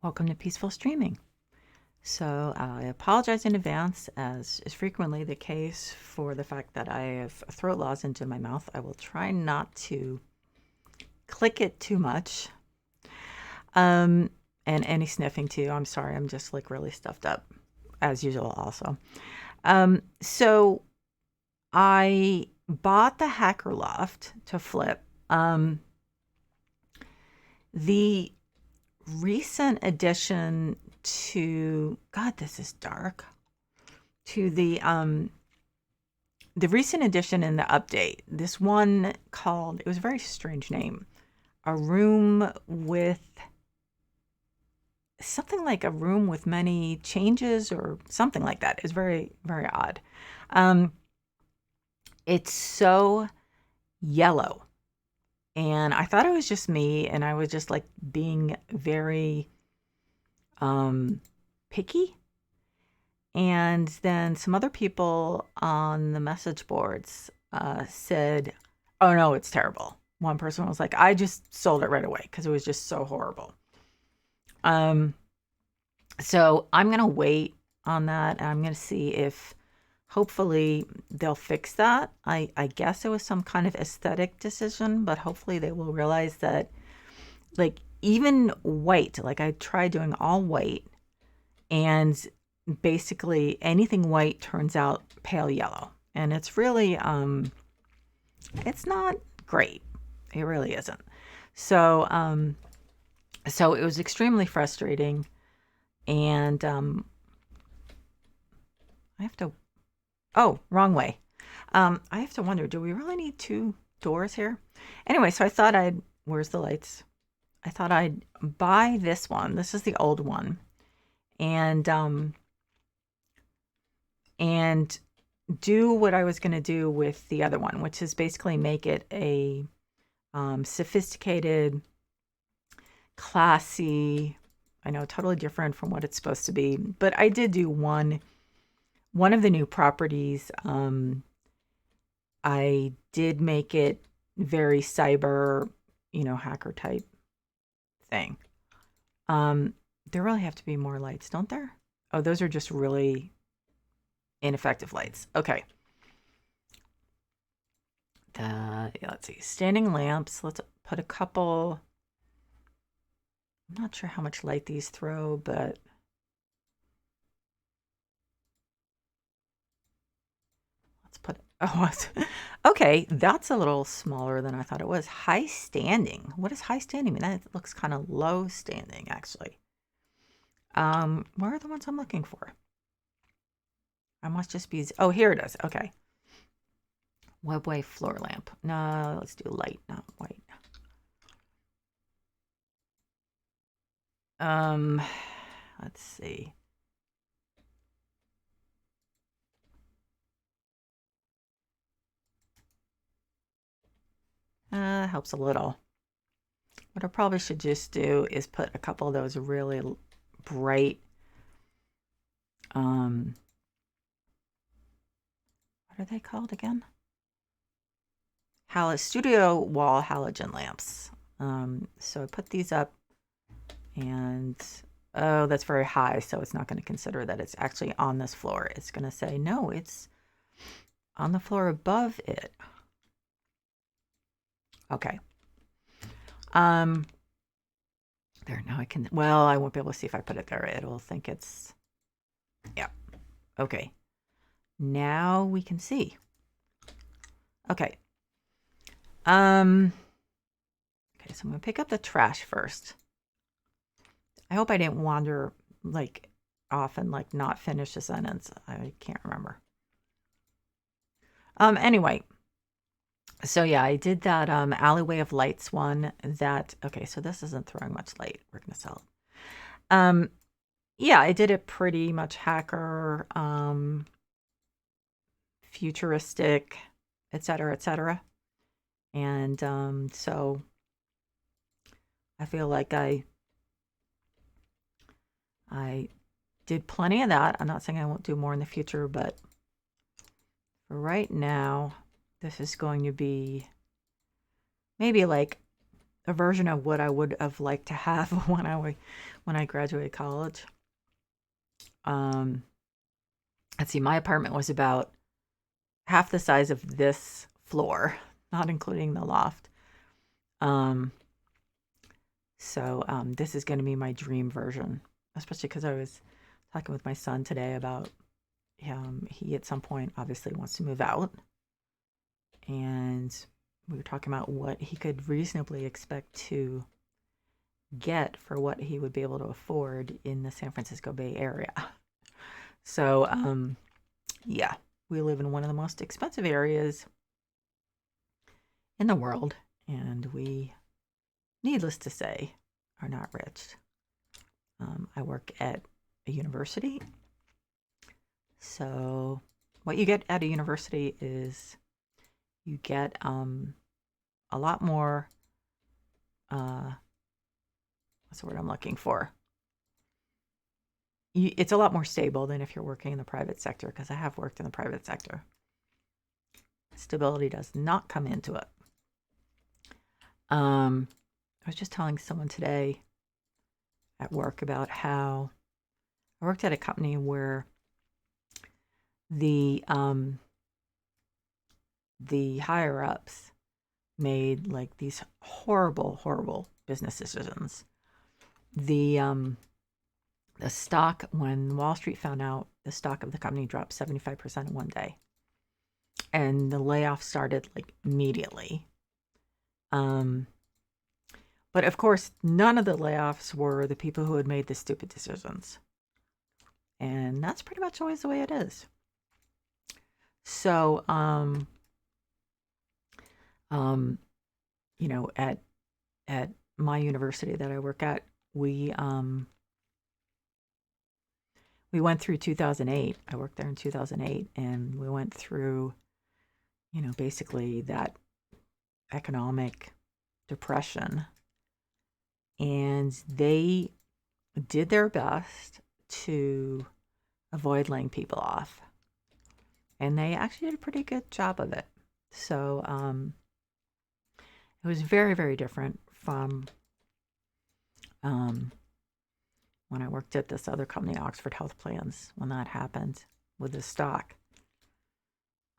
Welcome to Peaceful Streaming. So I apologize in advance, as is frequently the case, for the fact that I have a throat lozenge in my mouth. I will try not to click it too much. And any sniffing too. I'm sorry, I'm just like really stuffed up, as usual also. So I bought the Hacker Loft to flip. The recent addition to God, this is dark. To the recent addition in the update. This one called, it was a very strange name. A room with something like a room with many changes or something like that. It's very, very odd. It's so yellow. And I thought it was just me, and I was just like being very picky. And then some other people on the message boards said, oh no, it's terrible. One person was like, I just sold it right away because it was just so horrible. So I'm going to wait on that, and I'm going to see if hopefully they'll fix that. I guess it was some kind of aesthetic decision, but hopefully they will realize that, like, even white, like I tried doing all white, and basically anything white turns out pale yellow. And it's really, it's not great. It really isn't. So, so it was extremely frustrating. And I have to, oh, wrong way. I have to wonder, do we really need two doors here? Anyway, so I thought where's the lights? I thought I'd buy this one. This is the old one. And do what I was going to do with the other one, which is basically make it a sophisticated, classy, I know, totally different from what it's supposed to be. But I did do one of the new properties. I did make it very cyber, hacker type thing. There really have to be more lights, don't there? Oh, those are just really ineffective lights. Okay. Let's see. Standing lamps. Let's put a couple. I'm not sure how much light these throw, but let's put. Oh, okay. That's a little smaller than I thought it was. High standing. What does high standing mean? That looks kind of low standing, actually. Where are the ones I'm looking for? I must just be. Oh, here it is. Okay. Webway floor lamp. No, let's do light, not white. Let's see. Helps a little. What I probably should just do is put a couple of those really bright, what are they called again? Studio wall halogen lamps. So I put these up, and oh, that's very high, so it's not going to consider that it's actually on this floor. It's going to say, no, it's on the floor above it. Okay. There, now I can, well, I won't be able to see if I put it there. It'll think it's, yeah. Okay. Now we can see. Okay. Okay, so I'm going to pick up the trash first. I hope I didn't wander, like, off and, like, not finish the sentence. I can't remember. Anyway. So yeah, I did that alleyway of lights one that, okay, so this isn't throwing much light. We're going to sell it. Yeah, I did it pretty much hacker, futuristic, etc., etc. And so I feel like I did plenty of that. I'm not saying I won't do more in the future, but for right now, this is going to be maybe like a version of what I would have liked to have when I graduated college. Let's see, my apartment was about half the size of this floor, not including the loft. Um, so this is going to be my dream version, especially because I was talking with my son today about he at some point obviously wants to move out, and we were talking about what he could reasonably expect to get for what he would be able to afford in the San Francisco Bay Area. So yeah, we live in one of the most expensive areas in the world, and we, needless to say, are not rich. I work at a university, so what you get at a university is you get a lot more. What's the word I'm looking for? It's a lot more stable than if you're working in the private sector, because I have worked in the private sector. Stability does not come into it. I was just telling someone today at work about how I worked at a company where the higher ups made like these horrible business decisions. The stock, when Wall Street found out, the stock of the company dropped 75% in one day, and the layoff started like immediately. But of course, none of the layoffs were the people who had made the stupid decisions. And that's pretty much always the way it is. So, you know, at my university that I work at, we went through 2008. I worked there in 2008, and we went through, you know, basically that economic depression. And they did their best to avoid laying people off. And they actually did a pretty good job of it. So it was very different from when I worked at this other company, Oxford Health Plans, when that happened with the stock.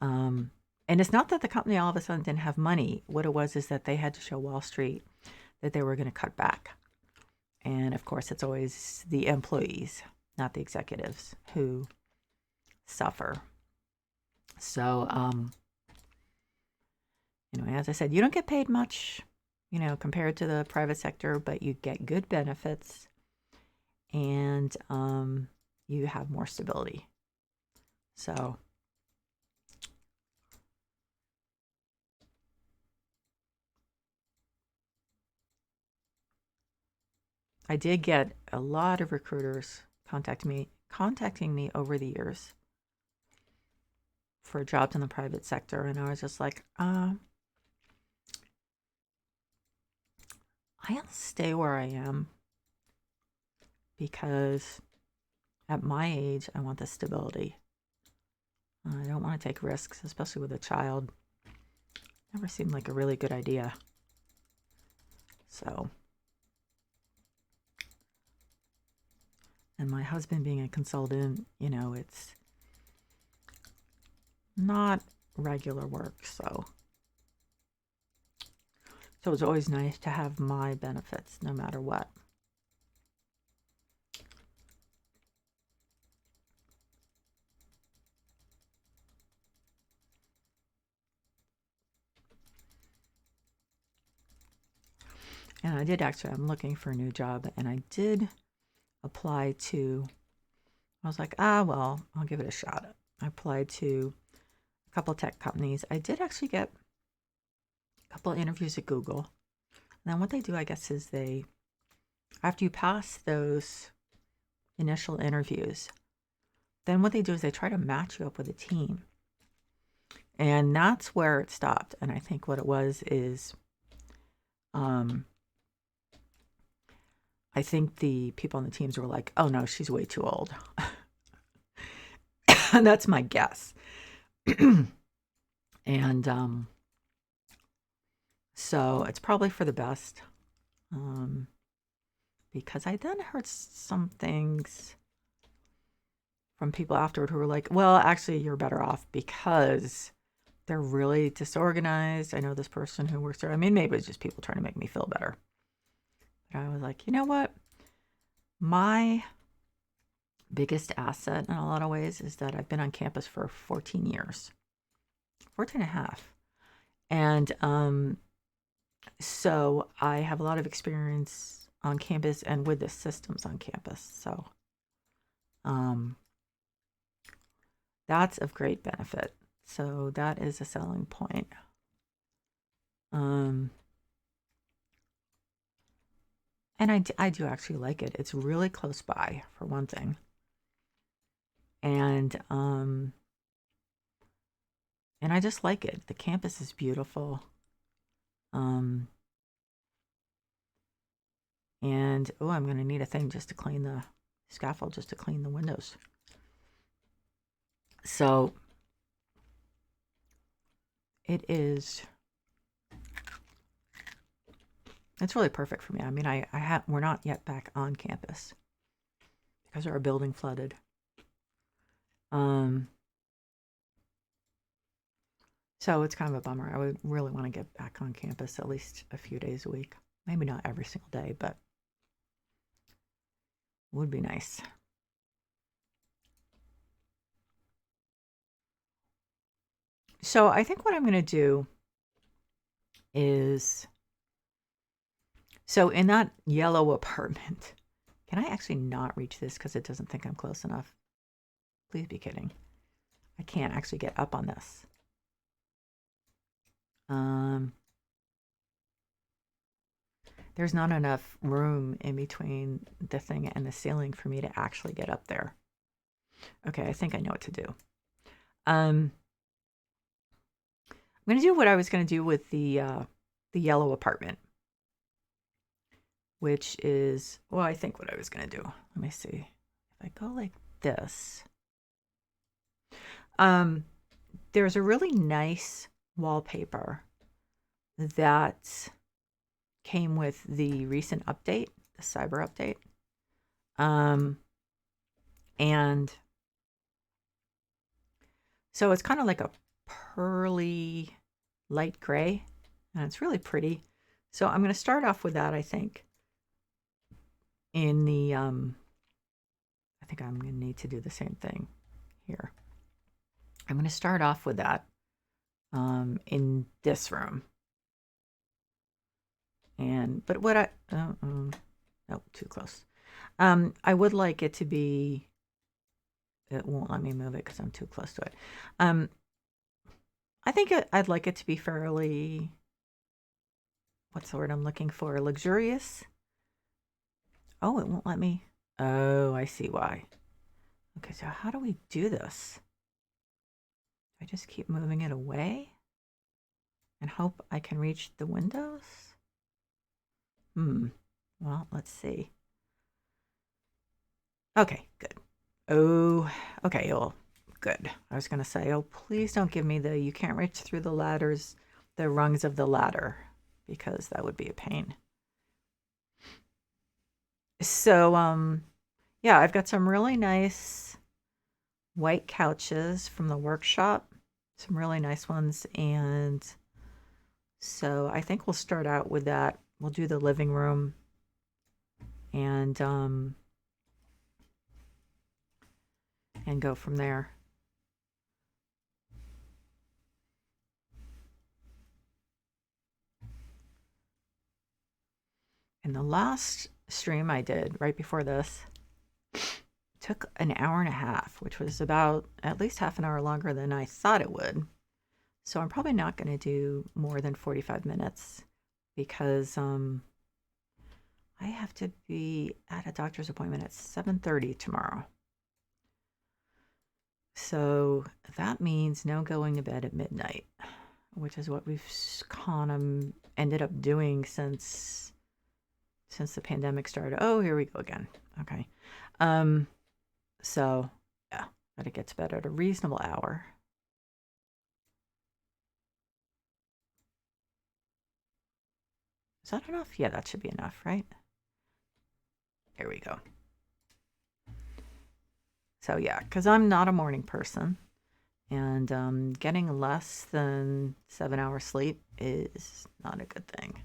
And it's not that the company all of a sudden didn't have money. What it was is that they had to show Wall Street that they were going to cut back. And of course, it's always the employees, not the executives, who suffer. So, you know, as I said, you don't get paid much, you know, compared to the private sector, but you get good benefits, and you have more stability. So I did get a lot of recruiters contacting me over the years for jobs in the private sector, and I was just like, I'll stay where I am, because at my age, I want the stability. I don't want to take risks, especially with a child. Never seemed like a really good idea. So, and my husband being a consultant, you know, it's not regular work. So it's always nice to have my benefits no matter what. And I did actually, I'm looking for a new job, and I did apply to, I was like, well, I'll give it a shot. I applied to a couple tech companies. I did actually get a couple of interviews at Google. And then what they do, I guess, is after you pass those initial interviews, then what they do is they try to match you up with a team. And that's where it stopped. And I think what it was is, I think the people on the teams were like, oh no, she's way too old. That's my guess. And so it's probably for the best. Because I then heard some things from people afterward who were like, well, actually, you're better off because they're really disorganized. I know this person who works there. I mean, maybe it's just people trying to make me feel better. But I was like, you know what? My biggest asset in a lot of ways is that I've been on campus for 14 years, 14 and a half. And so I have a lot of experience on campus and with the systems on campus. So that's of great benefit. So that is a selling point. And I do actually like it. It's really close by, for one thing. And I just like it. The campus is beautiful. And oh, I'm going to need a thing just to clean the scaffold, just to clean the windows. So it is, it's really perfect for me. I mean, we're not yet back on campus because our building flooded. So it's kind of a bummer. I would really want to get back on campus at least a few days a week. Maybe not every single day, but would be nice. So I think what I'm going to do is, so in that yellow apartment, can I actually not reach this because it doesn't think I'm close enough? Please be kidding. I can't actually get up on this. There's not enough room in between the thing and the ceiling for me to actually get up there. Okay, I think I know what to do. I'm going to do what I was going to do with the yellow apartment, which is, well, I think what I was going to do. Let me see. If I go like this, there's a really nice wallpaper that came with the recent update, the cyber update. And so it's kind of like a pearly light gray, and it's really pretty. So I'm going to start off with that, I think. In the, I think I'm going to need to do the same thing here. I'm going to start off with that in this room. But what no, too close. I would like it to be, it won't let me move it because I'm too close to it. I think I'd like it to be fairly, what's the word I'm looking for? Luxurious. Oh, it won't let me. Oh, I see why. Okay, so how do we do this? I just keep moving it away and hope I can reach the windows? Well, let's see. Okay, good. Oh, okay, well, good. I was going to say, oh, please don't give me the, you can't reach through the ladders, the rungs of the ladder, because that would be a pain. So, yeah, I've got some really nice white couches from the workshop, some really nice ones. And so I think we'll start out with that. We'll do the living room and go from there. And the last stream I did right before this took an hour and a half, which was about at least half an hour longer than I thought it would. So I'm probably not going to do more than 45 minutes because I have to be at a doctor's appointment at 7:30 tomorrow. So that means no going to bed at midnight, which is what we've kind of ended up doing since the pandemic started. Oh, here we go again. Okay. So yeah, gotta get to bed at a reasonable hour. that enough? Yeah, that should be enough, right? There we go. So yeah, because I'm not a morning person, and getting less than 7 hours sleep is not a good thing.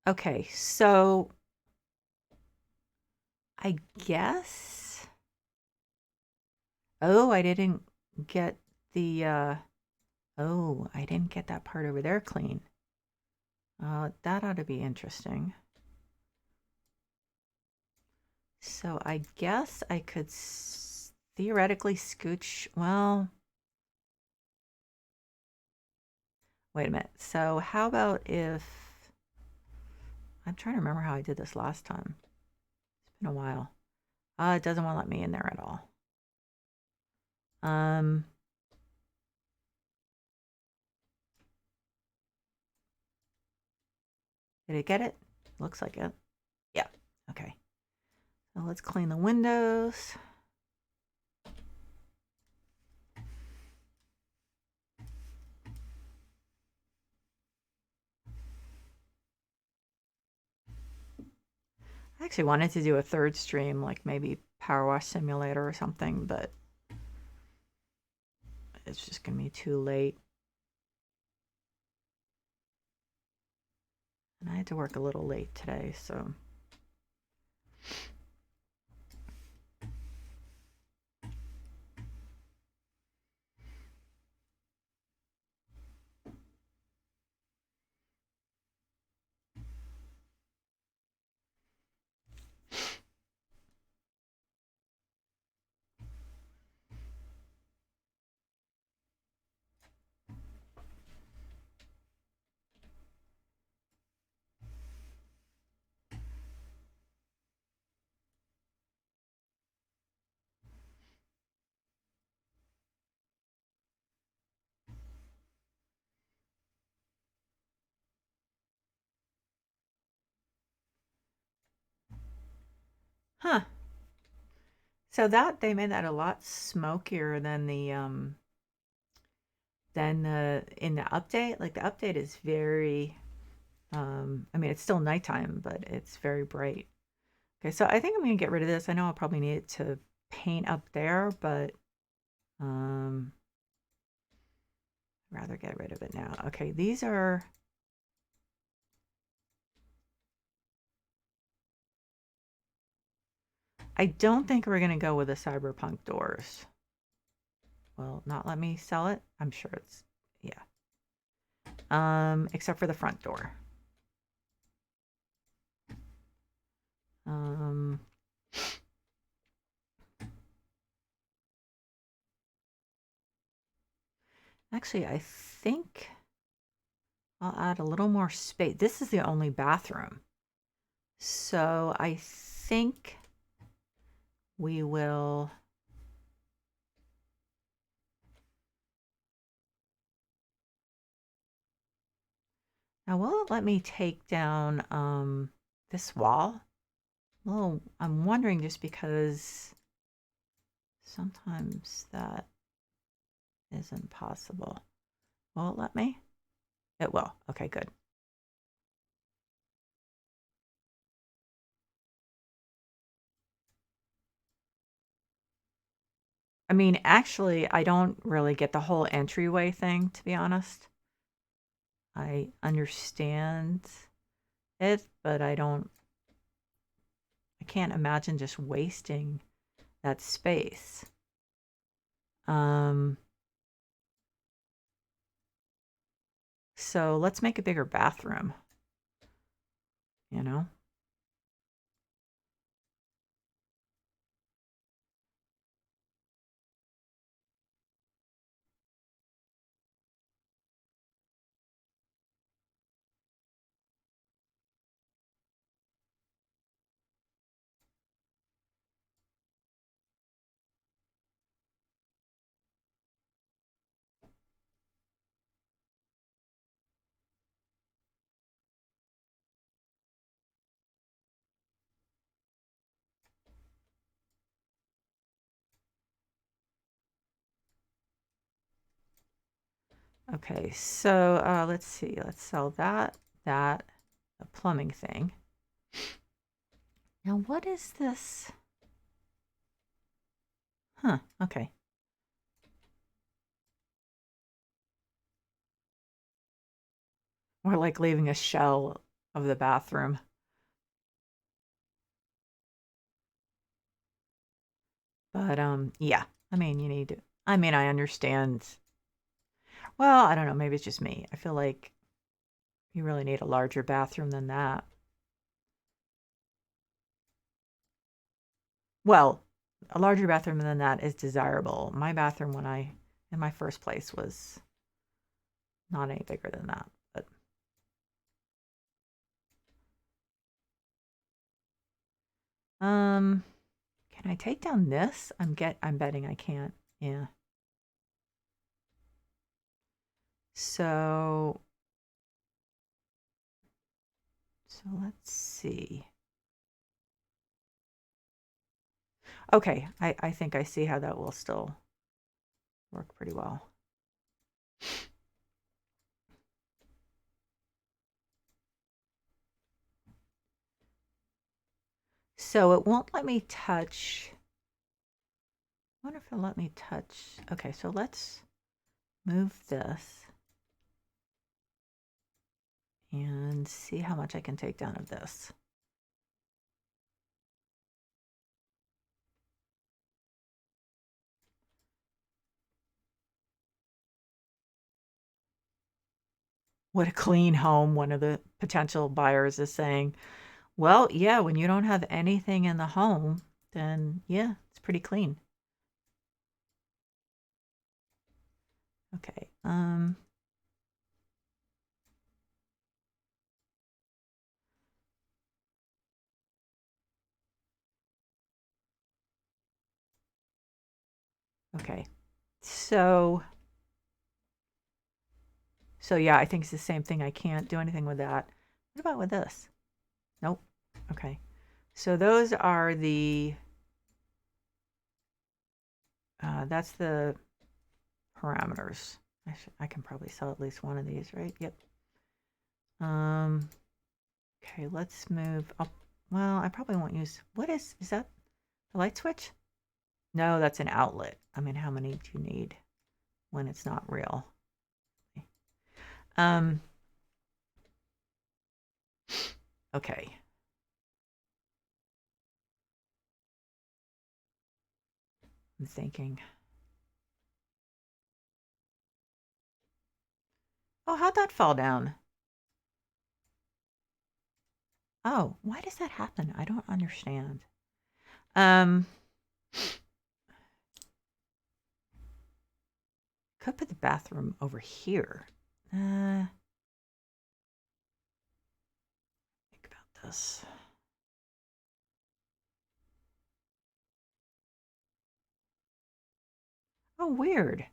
Okay, so I guess. Oh, I didn't get the. Oh, I didn't get that part over there clean. That ought to be interesting. So I guess I could theoretically scooch. Well, wait a minute. So how about if I'm trying to remember how I did this last time. It's been a while. It doesn't want to let me in there at all. Um, did it get it? Looks like it. Yeah. Okay. So let's clean the windows. I actually wanted to do a third stream, like maybe Power Wash Simulator or something, but it's just gonna be too late. And I had to work a little late today, so. Huh. So that they made that a lot smokier than the in the update. Like the update is very I mean it's still nighttime, but it's very bright. Okay, so I think I'm gonna get rid of this. I know I'll probably need it to paint up there, but um I'd rather get rid of it now. Okay, these are I don't think we're gonna go with the Cyberpunk doors. Will not let me sell it. I'm sure it's yeah. Except for the front door. Um, actually, I think I'll add a little more space. This is the only bathroom. So I think we will. Now, will it let me take down this wall? Well, I'm wondering just because sometimes that isn't possible. Will it let me? It will. Okay, good. I mean, actually, I don't really get the whole entryway thing, to be honest. I understand it, but I can't imagine just wasting that space. Um, so let's make a bigger bathroom, you know? Okay, so let's see. Let's sell that, the plumbing thing. Now, what is this? Huh, okay. We're like leaving a shell of the bathroom. But yeah. I mean, you need to, I mean, I understand. Well, I don't know, maybe it's just me. I feel like you really need a larger bathroom than that. Well, a larger bathroom than that is desirable. My bathroom when I in my first place was not any bigger than that. But um can I take down this? I'm betting I can't. Yeah. So let's see. Okay, I think I see how that will still work pretty well. So it won't let me touch. I wonder if it'll let me touch. Okay, so let's move this and see how much I can take down of this. What a clean home, one of the potential buyers is saying. Well, yeah, when you don't have anything in the home, then yeah, it's pretty clean. Okay. Okay. So yeah, I think it's the same thing. I can't do anything with that. What about with this? Nope. Okay. So those are the that's the parameters. I can probably sell at least one of these, right? Yep. Okay, let's move up. Well, I probably won't use, what is that a light switch? No, that's an outlet. I mean, how many do you need when it's not real? Um, okay. I'm thinking. Oh, how'd that fall down? Oh, why does that happen? I don't understand. Could put the bathroom over here. Think about this. Oh, weird.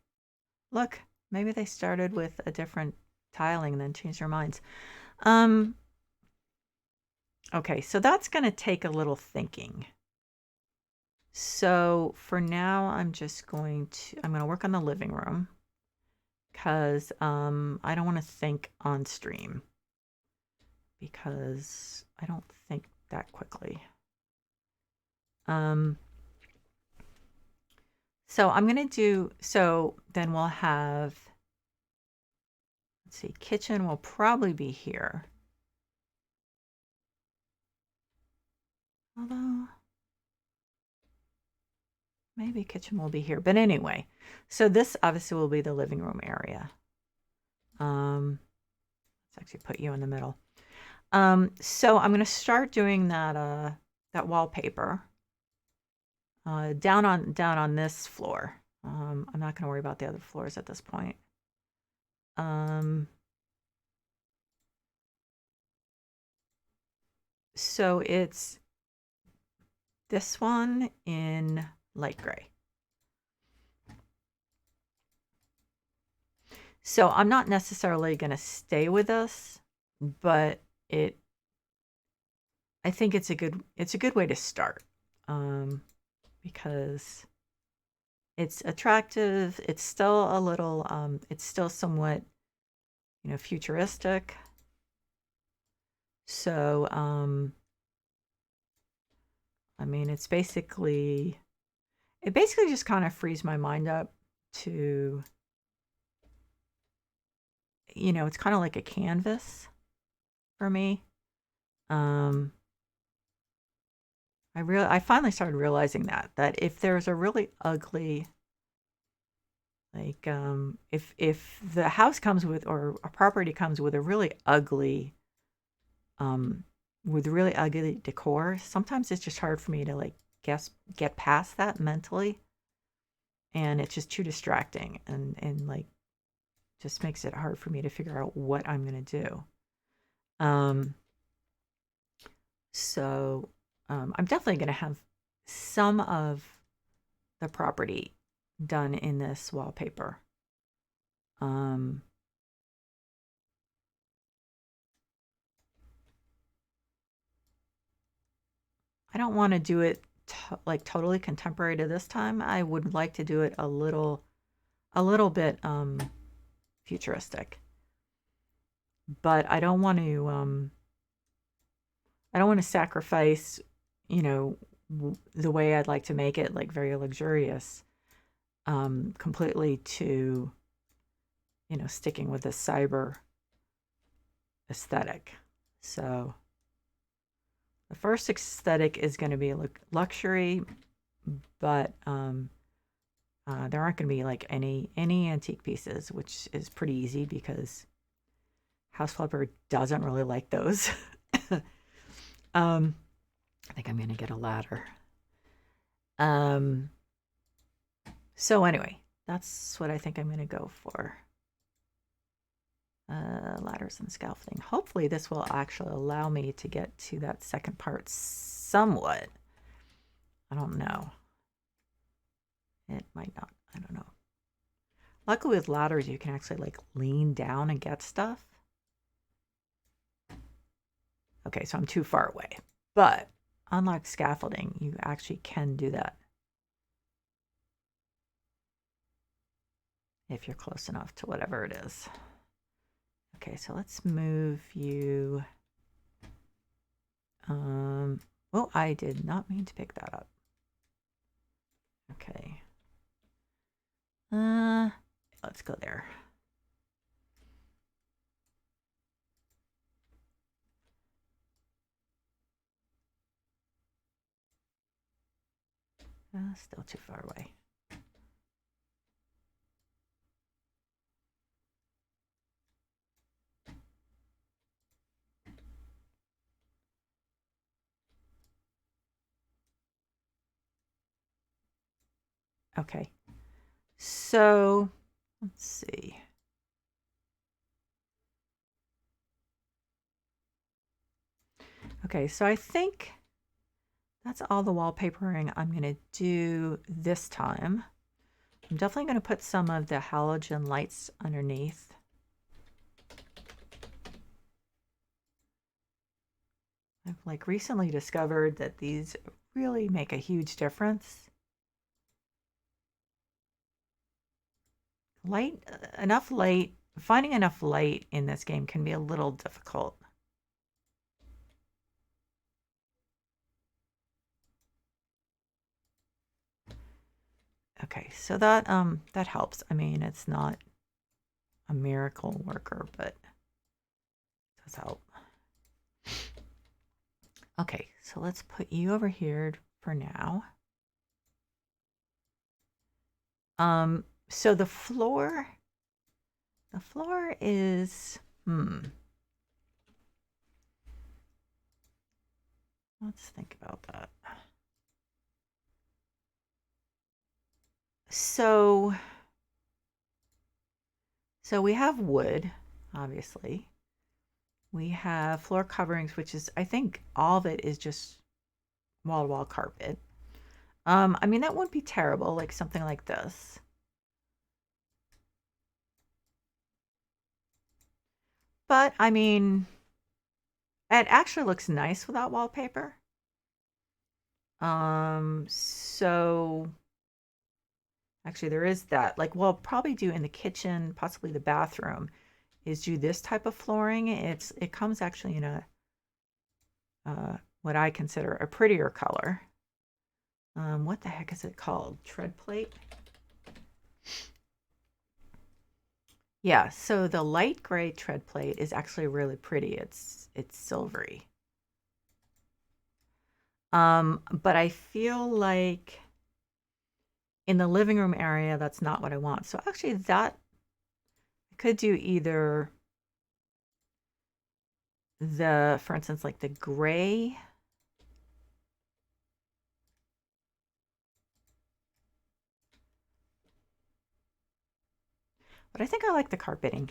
Look, maybe they started with a different tiling and then changed their minds. Okay, so that's going to take a little thinking. So for now, I'm going to work on the living room because I don't want to think on stream because I don't think that quickly. So I'm going to do, so then we'll have, let's see, kitchen will probably be here. Although, maybe kitchen will be here. But anyway, so this obviously will be the living room area. Let's actually put you in the middle. So I'm going to start doing that wallpaper down on this floor. I'm not going to worry about the other floors at this point. So it's this one in light gray. So I'm not necessarily going to stay with this, but I think it's a good way to start because It's attractive. It's still a little, it's still somewhat, futuristic. So, I mean, it basically just kind of frees my mind up to, it's kind of like a canvas for me. Um, I finally started realizing that if there's a really ugly, like, if the house comes with, or a property comes with a really ugly, um, with really ugly decor, sometimes it's just hard for me to like get past that mentally, and it's just too distracting, and like just makes it hard for me to figure out what I'm gonna do. Um, so I'm definitely gonna have some of the property done in this wallpaper. Um, I don't want to do it like totally contemporary to this time. I would like to do it a little bit futuristic, but I don't want to sacrifice, you know, the way I'd like to make it, like very luxurious, completely to, sticking with the cyber aesthetic. So the first aesthetic is going to be luxury, but there aren't going to be like any antique pieces, which is pretty easy because House Flipper doesn't really like those. um, I think I'm going to get a ladder. Um, so anyway, that's what I think I'm going to go for. Ladders and scaffolding. Hopefully this will actually allow me to get to that second part somewhat. I don't know. It might not. I don't know. Luckily with ladders, you can actually like lean down and get stuff. Okay, so I'm too far away. But unlike scaffolding, you actually can do that if you're close enough to whatever it is. Okay, so let's move you. Well, I did not mean to pick that up. Okay. Let's go there. Still too far away. Okay. So, let's see. Okay, so I think that's all the wallpapering I'm going to do this time. I'm definitely going to put some of the halogen lights underneath. I've like recently discovered that these really make a huge difference. Finding enough light in this game can be a little difficult. Okay, so that helps. I mean, it's not a miracle worker, but it does help. Okay, so let's put you over here for now. So the floor is, let's think about that. So we have wood, obviously. We have floor coverings, which is, I think all of it is just wall-to-wall carpet. I mean, that wouldn't be terrible, like something like this. But I mean, it actually looks nice without wallpaper. So Actually, there is that. Like, we'll probably do in the kitchen, possibly the bathroom, is do this type of flooring. It comes actually in a what I consider a prettier color. What the heck is it called? Tread plate? Yeah, so the light gray tread plate is actually really pretty. It's silvery. But I feel like in the living room area, that's not what I want. So actually that I could do either for instance, like the gray. But I think I like the carpeting.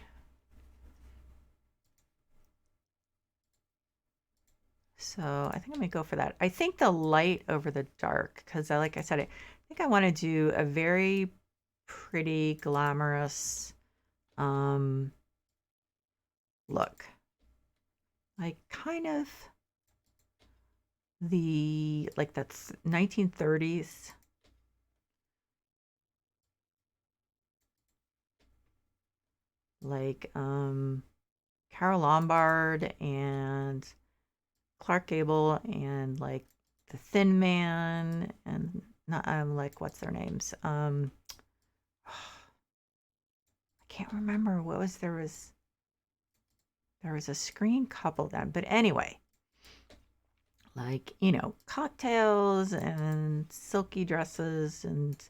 So I think I'm gonna go for that. I think the light over the dark, because like I said, I think I want to do a very pretty, glamorous look. Like kind of that's 1930s. Like Carol Lombard and Clark Gable and like the Thin Man and not like what's their names? I can't remember what was there was a screen couple then, but anyway, like cocktails and silky dresses and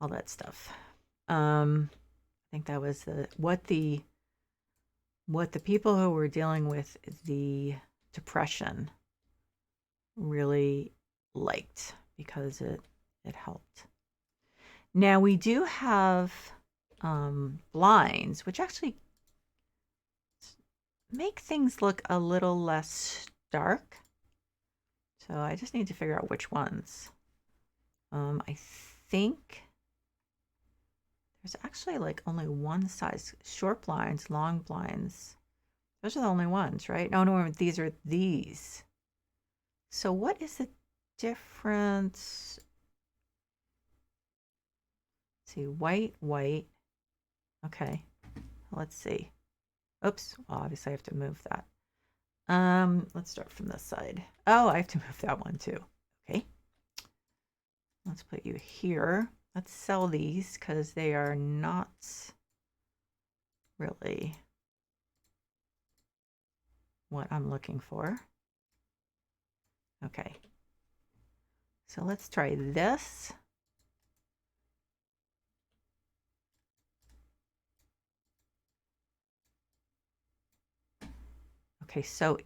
all that stuff. I think that was what the people who were dealing with the depression really liked because it helped. Now we do have blinds, which actually make things look a little less stark. So I just need to figure out which ones. I think there's actually like only one size: short blinds, long blinds. Those are the only ones, right? No, these are these. So what is the difference? Let's see, white. Okay, let's see. Oops, well, obviously I have to move that. Let's start from this side. Oh, I have to move that one too. Okay. Let's put you here. Let's sell these because they are not really what I'm looking for. Okay. So let's try this. Okay, so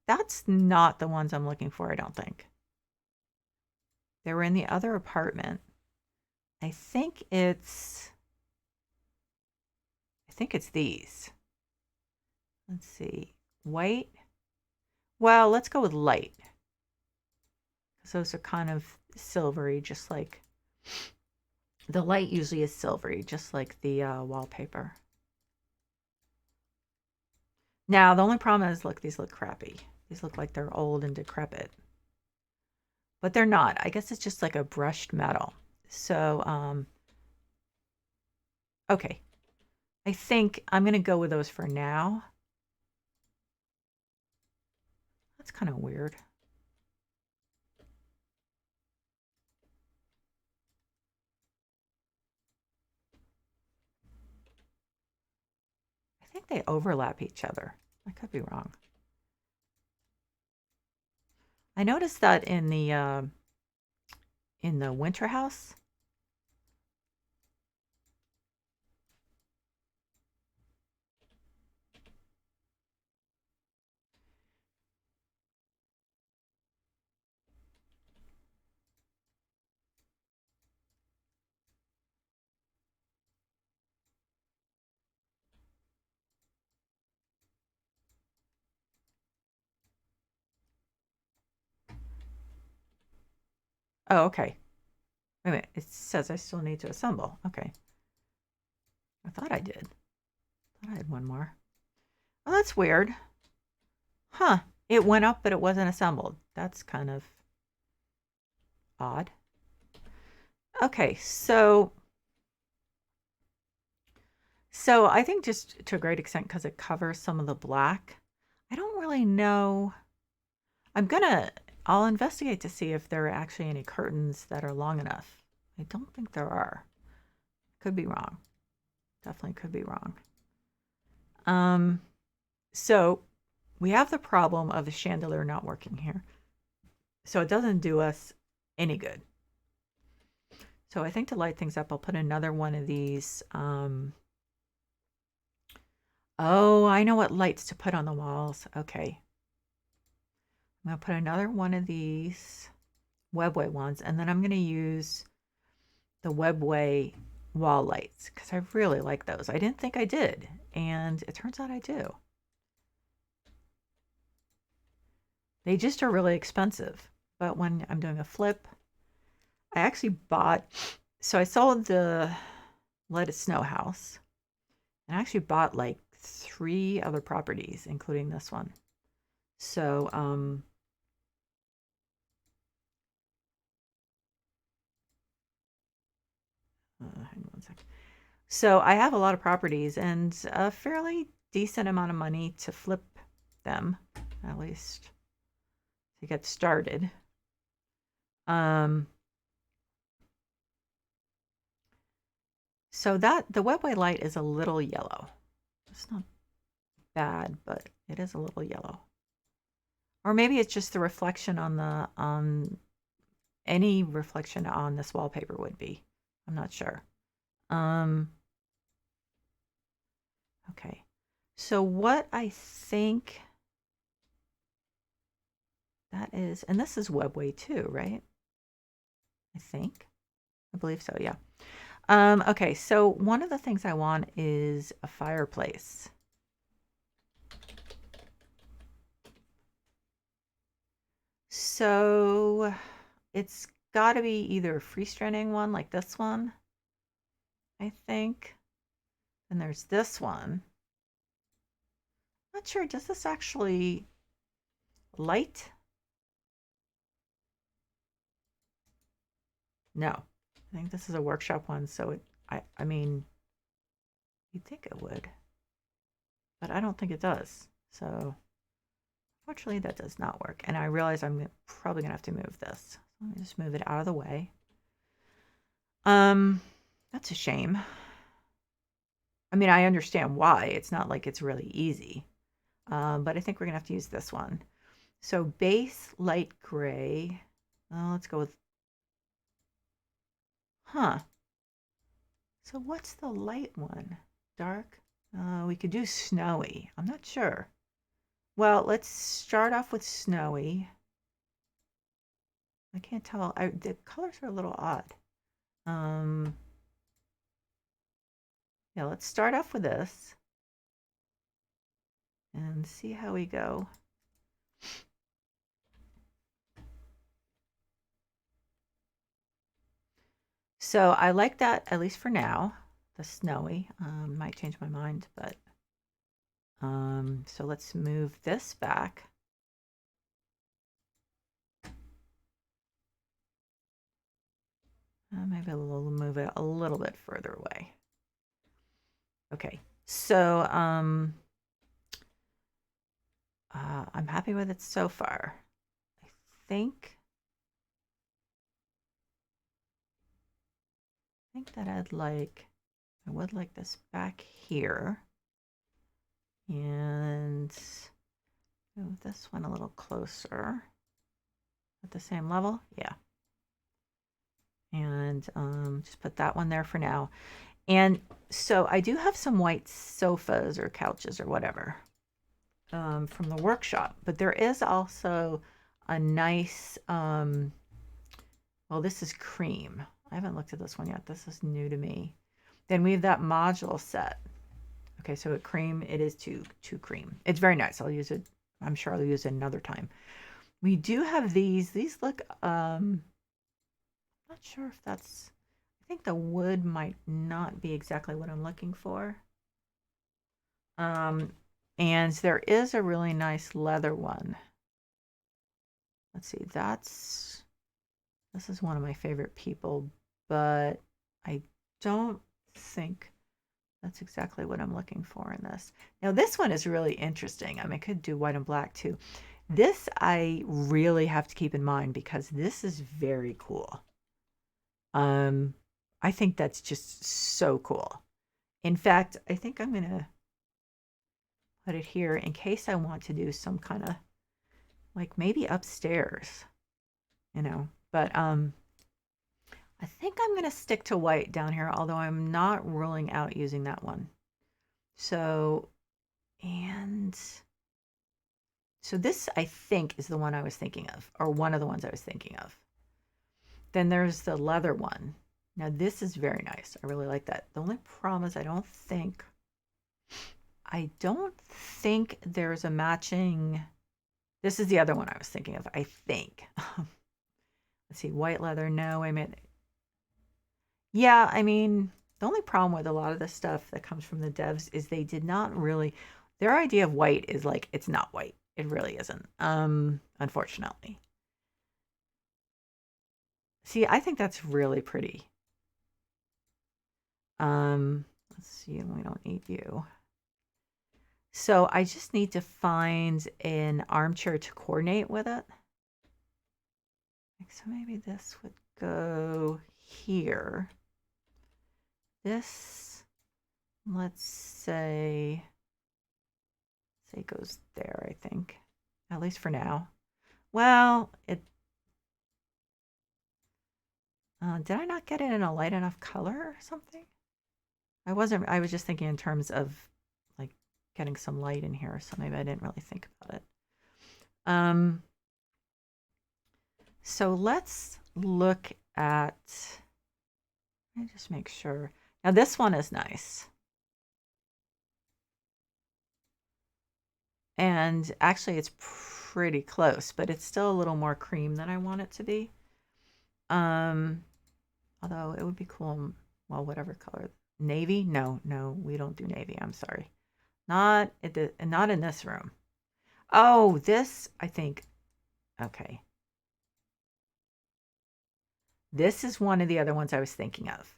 that's not the ones I'm looking for, I don't think. They were in the other apartment. I think it's these. Let's see. White. Well, let's go with light. Because those are kind of silvery, just like the light usually is silvery, just like the wallpaper. Now, the only problem is, look, these look crappy. These look like they're old and decrepit. But they're not. I guess it's just like a brushed metal. So, okay. I think I'm going to go with those for now. That's kind of weird. I think they overlap each other. I could be wrong. I noticed that in the winter house. Oh, okay. Wait a minute. It says I still need to assemble. Okay. I thought I did. I thought I had one more. Oh, that's weird. Huh. It went up, but it wasn't assembled. That's kind of odd. Okay, so So I think just to a great extent because it covers some of the black. I don't really know. I'll investigate to see if there are actually any curtains that are long enough. I don't think there are. Could be wrong. Definitely could be wrong. So we have the problem of the chandelier not working here. So it doesn't do us any good. So I think to light things up, I'll put another one of these. Oh, I know what lights to put on the walls. Okay. I'm going to put another one of these Webway ones, and then I'm going to use the Webway wall lights because I really like those. I didn't think I did, and it turns out I do. They just are really expensive, but when I'm doing a flip, I actually bought, so I sold the Let It Snow house, and I actually bought like 3 other properties, including this one. So, hang on one second. So I have a lot of properties and a fairly decent amount of money to flip them, at least to get started. So that the Webway light is a little yellow. It's not bad, but it is a little yellow. Or maybe it's just the reflection on any reflection on this wallpaper would be. I'm not sure. Okay. So what I think that is, and this is Webway too, right? I believe so, yeah. Okay, so one of the things I want is a fireplace. So it's got to be either a freestanding one like this one, I think. And there's this one. Not sure, does this actually light? No, I think this is a workshop one, so I mean, you'd think it would, but I don't think it does. So fortunately, that does not work. And I realize I'm probably gonna have to move this. Let me just move it out of the way. That's a shame. I mean, I understand why. It's not like it's really easy. But I think we're gonna have to use this one. So base light gray. Let's go with, so what's the light one? Dark? We could do snowy. I'm not sure. Well, let's start off with snowy. I can't tell. The colors are a little odd. Yeah, let's start off with this and see how we go. So I like that, at least for now, the snowy. Might change my mind, but so let's move this back. Maybe we'll move it a little bit further away. Okay, so I'm happy with it so far. I think that I would like this back here, and move this one a little closer at the same level. Yeah. And just put that one there for now. And so I do have some white sofas or couches or whatever from the workshop, but there is also a nice, well, this is cream. I haven't looked at this one yet. This is new to me. Then we have that module set. Okay, so a cream, it is two cream. It's very nice. I'll use it. I'm sure I'll use it another time. We do have these. These look, not sure if that's, I think the wood might not be exactly what I'm looking for. And there is a really nice leather one. Let's see, this is one of my favorite people, but I don't think That's exactly what I'm looking for in this. Now this one is really interesting. I mean, I could do white and black too. This I really have to keep in mind because this is very cool. I think that's just so cool. In fact, I think I'm gonna put it here in case I want to do some kind of like maybe upstairs, you know. But I think I'm gonna stick to white down here, although I'm not ruling out using that one. So, and so this I think is the one I was thinking of, or one of the ones I was thinking of. Then there's the leather one. Now this is very nice. I really like that. The only problem is I don't think there's a matching. This is the other one I was thinking of, I think. Let's see, white leather. No, I mean, yeah, I mean, the only problem with a lot of the stuff that comes from the devs is they did not really, their idea of white is like, it's not white. It really isn't, unfortunately. See, I think that's really pretty. Let's see, we don't need you. So I just need to find an armchair to coordinate with it. So maybe this would go here. This, let's say goes there, I think, at least for now. Well, it, did I not get it in a light enough color or something? I was just thinking in terms of like getting some light in here, so maybe I didn't really think about it. So let's look at, let me just make sure. Now this one is nice. And actually it's pretty close, but it's still a little more cream than I want it to be. Although it would be cool, well, whatever color. Navy? No, we don't do navy. I'm sorry. Not in this room. Oh, this, I think, okay. This is one of the other ones I was thinking of.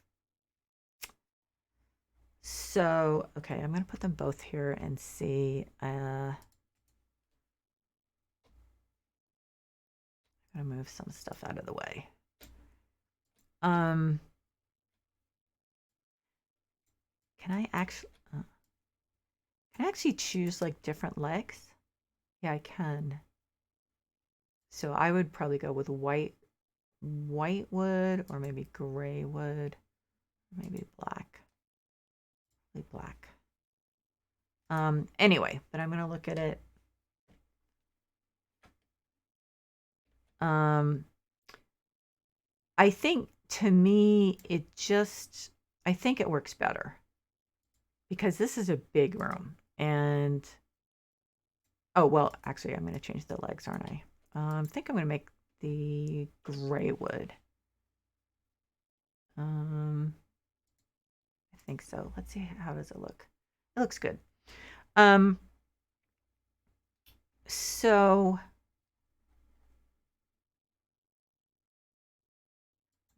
So, okay, I'm going to put them both here and see. I'm going to move some stuff out of the way. Can I actually choose like different legs? Yeah, I can. So I would probably go with white wood, or maybe gray wood, maybe black. Maybe black. Anyway, but I'm gonna look at it. I think to me I think it works better because this is a big room, and oh well, actually I'm gonna change the legs, aren't I? I think I'm gonna make the gray wood. I think so. Let's see, how does it look? It looks good. So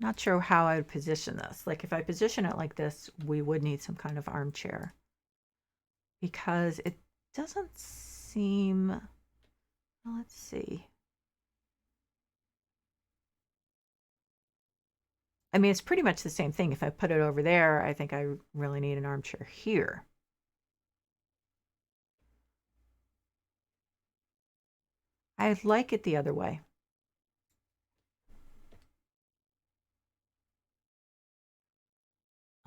not sure how I would position this. Like if I position it like this, we would need some kind of armchair because it doesn't seem, well, let's see. I mean, it's pretty much the same thing. If I put it over there, I think I really need an armchair here. I like it the other way.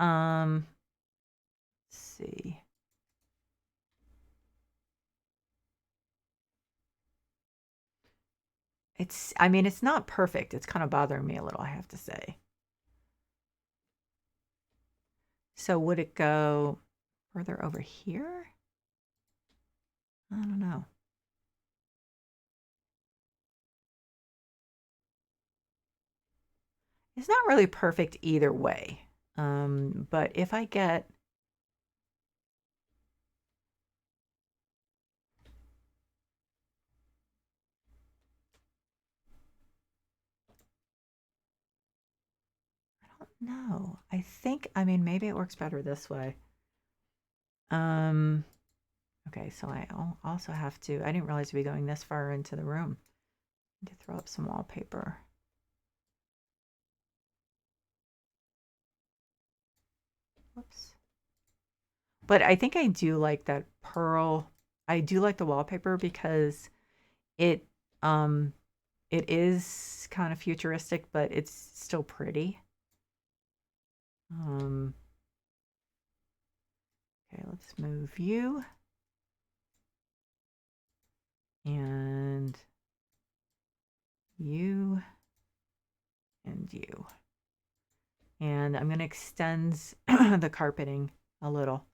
Let's see. I mean, it's not perfect. It's kind of bothering me a little, I have to say. So would it go further over here? I don't know. It's not really perfect either way. But if I get, I don't know. I think, I mean, maybe it works better this way. Okay, so I also have to, I didn't realize we'd be going this far into the room. I need to throw up some wallpaper. Whoops. But I think I do like that pearl. I do like the wallpaper because it it is kind of futuristic, but it's still pretty. Okay, let's move you. And you. And you. And I'm going to extend the carpeting a little.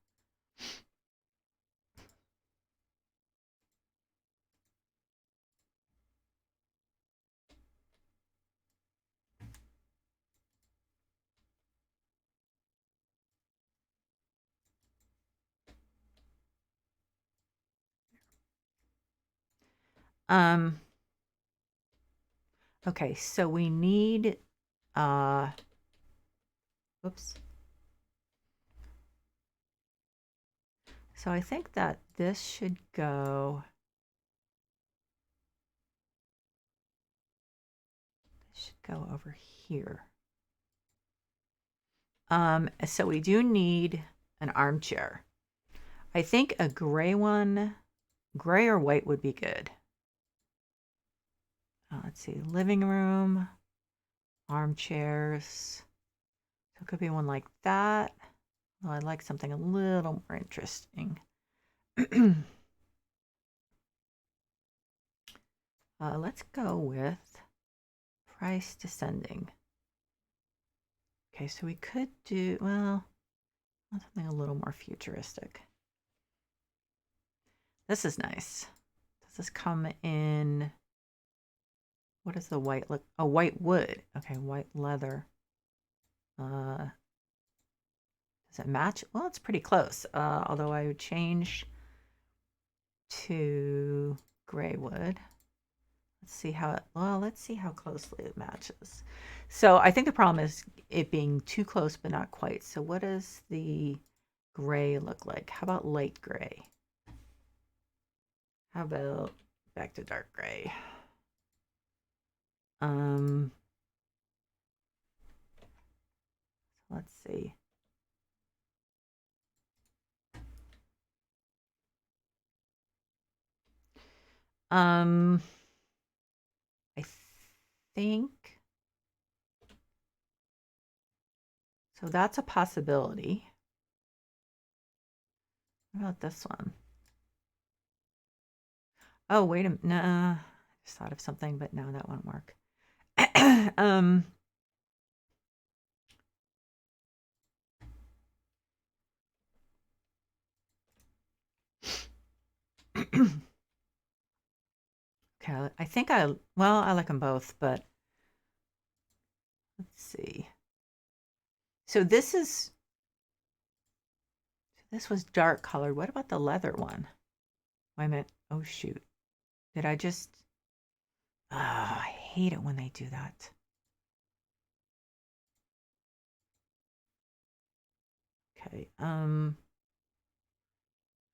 Okay, so we need oops. So I think that this should go over here. So we do need an armchair. I think a gray one, gray or white would be good. Let's see, living room, armchairs. So it could be one like that. Oh, I'd like something a little more interesting. Let's go with price descending. Okay, so we could do, well, something a little more futuristic. This is nice. Does this come in, what is the white look? Oh, white wood. Okay, white leather. Does it match? Well, it's pretty close. Although I would change to gray wood. Let's see how it, well, let's see how closely it matches. So I think the problem is it being too close, but not quite. So what does the gray look like? How about light gray? How about back to dark gray? Let's see. I think so. That's a possibility. What about this one? Oh, wait a minute. Nah, I just thought of something, but no, that won't work. Okay, I think I like them both, but let's see. So this was dark colored. What about the leather one? Wait a minute. Oh shoot. Did I just I hate it when they do that. Okay.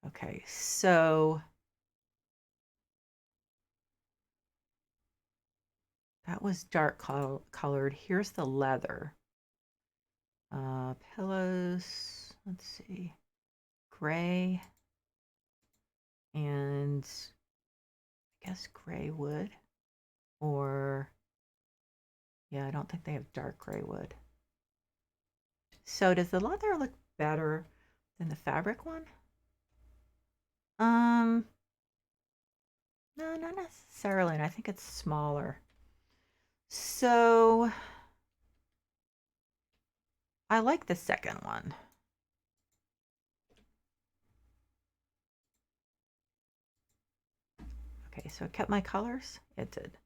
Okay, so that was dark colored. Here's the leather. Pillows, let's see, gray, and I guess gray wood, or, yeah, I don't think they have dark gray wood. So does the leather look better than the fabric one? No, not necessarily, and I think it's smaller. So I like the second one. Okay, so it kept my colors? It did.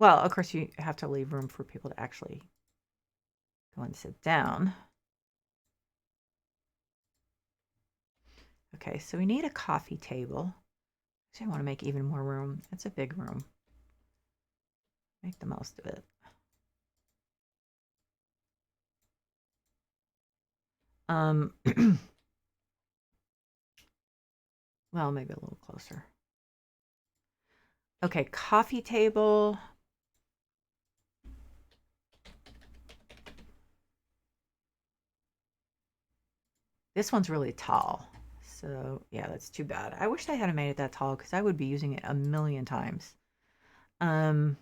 Well, of course, you have to leave room for people to actually go and sit down. Okay, so we need a coffee table. Actually, I want to make even more room. It's a big room. Make the most of it. Well, maybe a little closer. Okay, coffee table. This one's really tall. So yeah, that's too bad. I wish I hadn't made it that tall because I would be using it a million times. Okay,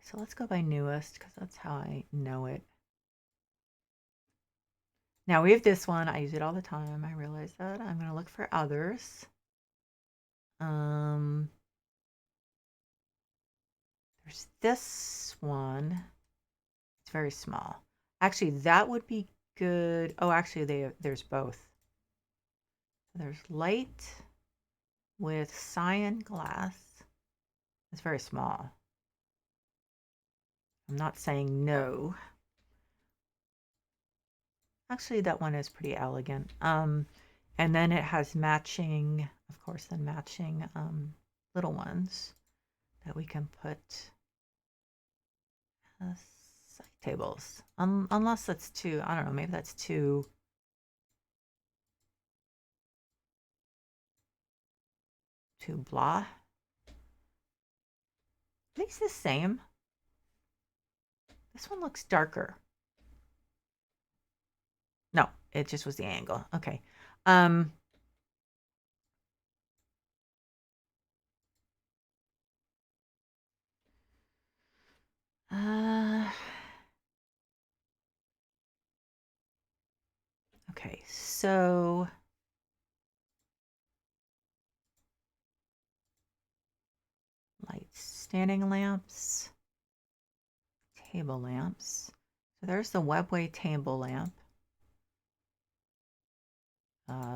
so let's go by newest because that's how I know it. Now we have this one. I use it all the time. I realize that. I'm going to look for others. There's this one. It's very small. Actually, that would be good. Oh, actually, there's both. There's light with cyan glass. It's very small. I'm not saying no. Actually, that one is pretty elegant. And then it has matching, of course, then matching little ones that we can put side tables. Unless that's too, I don't know, maybe that's too blah. Are these the same? This one looks darker. No, it just was the angle. Okay. Okay, so lights, standing lamps, table lamps. So there's the webway table lamp.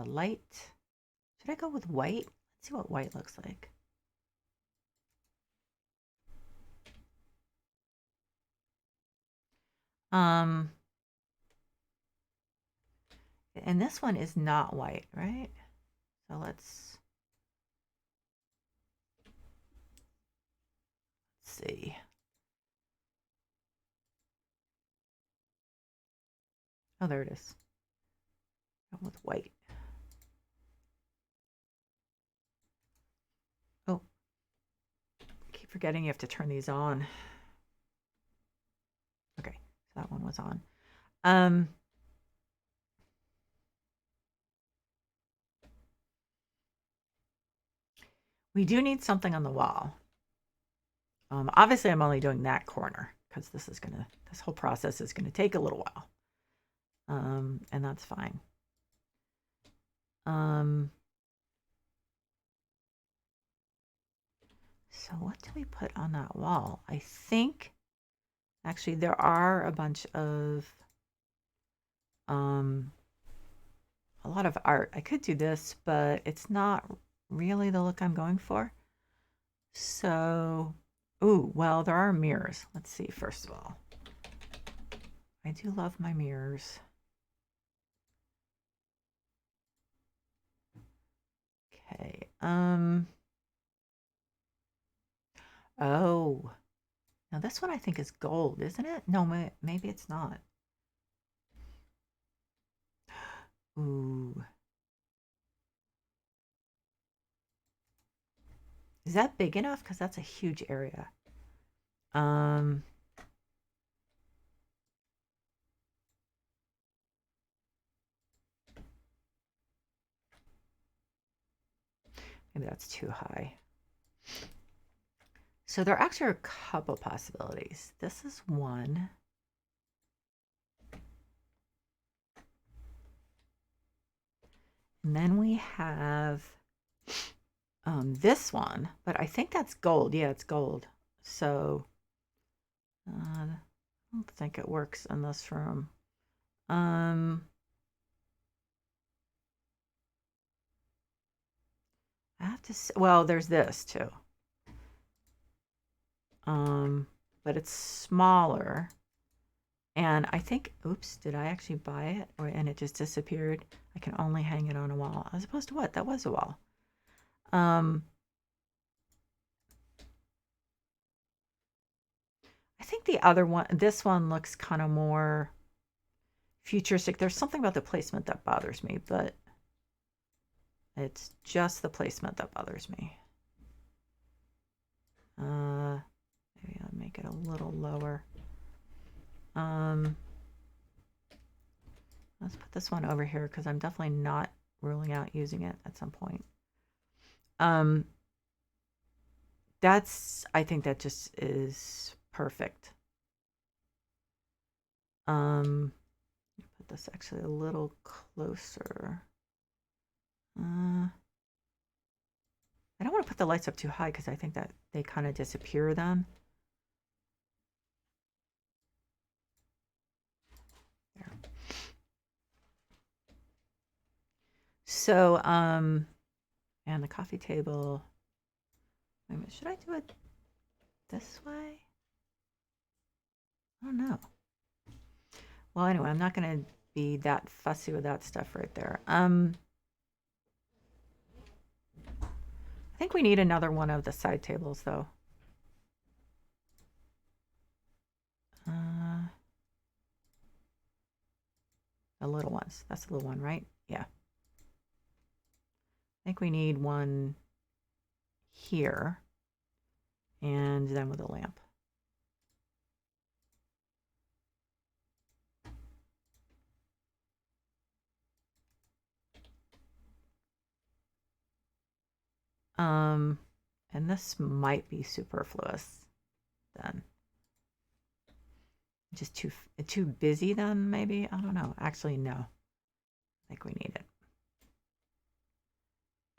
Light. Should I go with white? Let's see what white looks like. And this one is not white, right? So let's see. Oh, there it is. Go with white. Oh, I keep forgetting you have to turn these on. Okay, so that one was on. We do need something on the wall. Obviously, I'm only doing that corner because this whole process is gonna take a little while. And that's fine. So what do we put on that wall? I think actually there are a bunch of a lot of art. I could do this, but it's not really the look I'm going for. So, ooh, well, there are mirrors. Let's see, first of all. I do love my mirrors. Okay. Oh. Now this one I think is gold, isn't it? No, maybe it's not. Ooh. Is that big enough? Because that's a huge area. Maybe that's too high. So there actually are a couple possibilities. This is one. And then we have this one, but I think that's gold. Yeah, it's gold. So I don't think it works in this room. I have to say, well, there's this too. But it's smaller And I think, oops, did I actually buy it? And it just disappeared? I can only hang it on a wall. As opposed to what? That was a wall. I think the other one, this one looks kind of more futuristic. There's something about the placement that bothers me, but it's just the placement that bothers me. Maybe I'll make it a little lower. Let's put this one over here because I'm definitely not ruling out using it at some point. I think that just is perfect. Put this actually a little closer. I don't want to put the lights up too high because I think that they kind of disappear then. There. So, and the coffee table. Wait a minute, should I do it this way? I don't know. Well, anyway, I'm not going to be that fussy with that stuff right there. I think we need another one of the side tables, though. The little ones. That's the little one, right? Yeah. I think we need one here, and then with a lamp. And this might be superfluous then. Just too busy then, maybe? I don't know. Actually, no. I think we need it.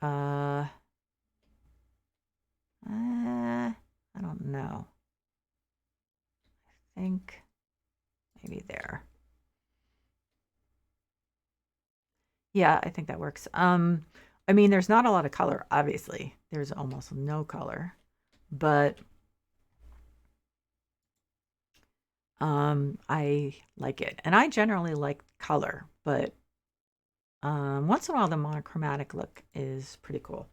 I don't know. I think maybe there. Yeah, I think that works. I mean, there's not a lot of color, obviously. There's almost no color, but I like it. And I generally like color, but once in a while the monochromatic look is pretty cool.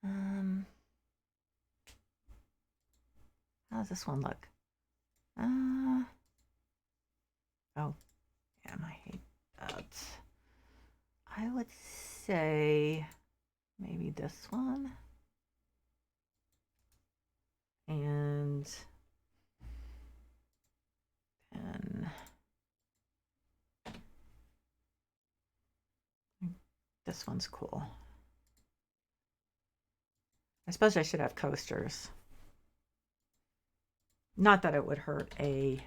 How does this one look? Oh, damn, I hate that. I would say maybe this one. And this one's cool. I suppose I should have coasters. Not that it would hurt a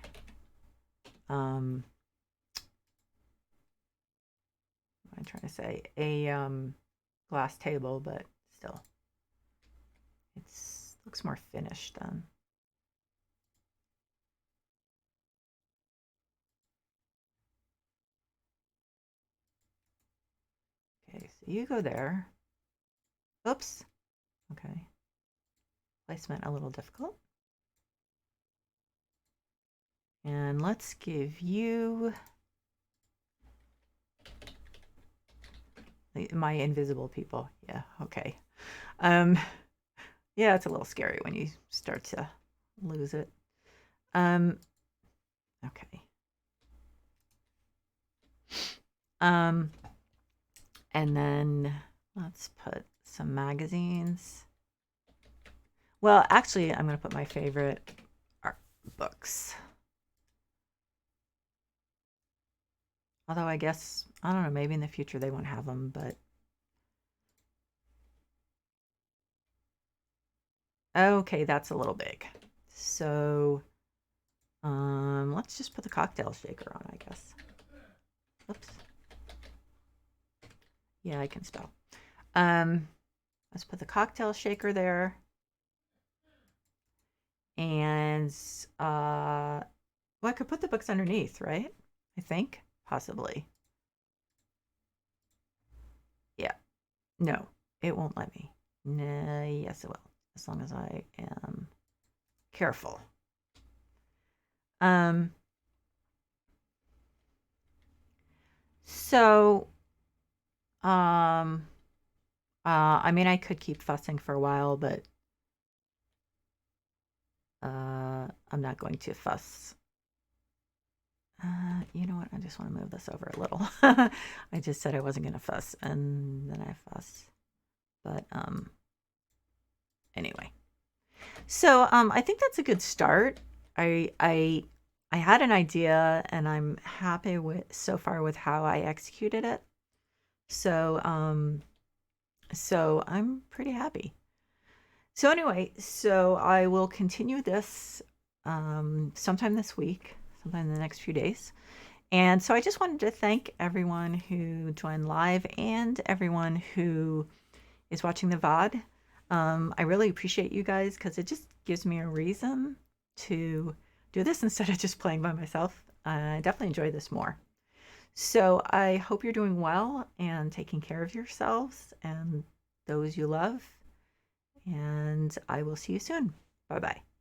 what am I trying to say? A glass table, but still. It looks more finished then. Okay, so you go there. Oops. Okay. Placement a little difficult. And let's give you my invisible people. Yeah, okay. Yeah, it's a little scary when you start to lose it. Okay. And then let's put some magazines. Well, actually, I'm going to put my favorite art books. Although I guess, I don't know, maybe in the future they won't have them, but. Okay, that's a little big. So, let's just put the cocktail shaker on, I guess. Oops. Yeah, I can spell. Let's put the cocktail shaker there. And, well, I could put the books underneath, right? I think, possibly. Yeah. No, it won't let me. Nah, yes, it will. as long as I am careful. Um, so, um, I mean, I could keep fussing for a while, but I'm not going to fuss. You know what? I just want to move this over a little. I just said I wasn't going to fuss, and then I fuss. But anyway. So I think that's a good start. I had an idea, and I'm happy with so far with how I executed it. So so I'm pretty happy. So anyway, so I will continue this sometime this week, sometime in the next few days. And so I just wanted to thank everyone who joined live and everyone who is watching the VOD. I really appreciate you guys because it just gives me a reason to do this instead of just playing by myself. I definitely enjoy this more. So I hope you're doing well and taking care of yourselves and those you love. And I will see you soon. Bye bye.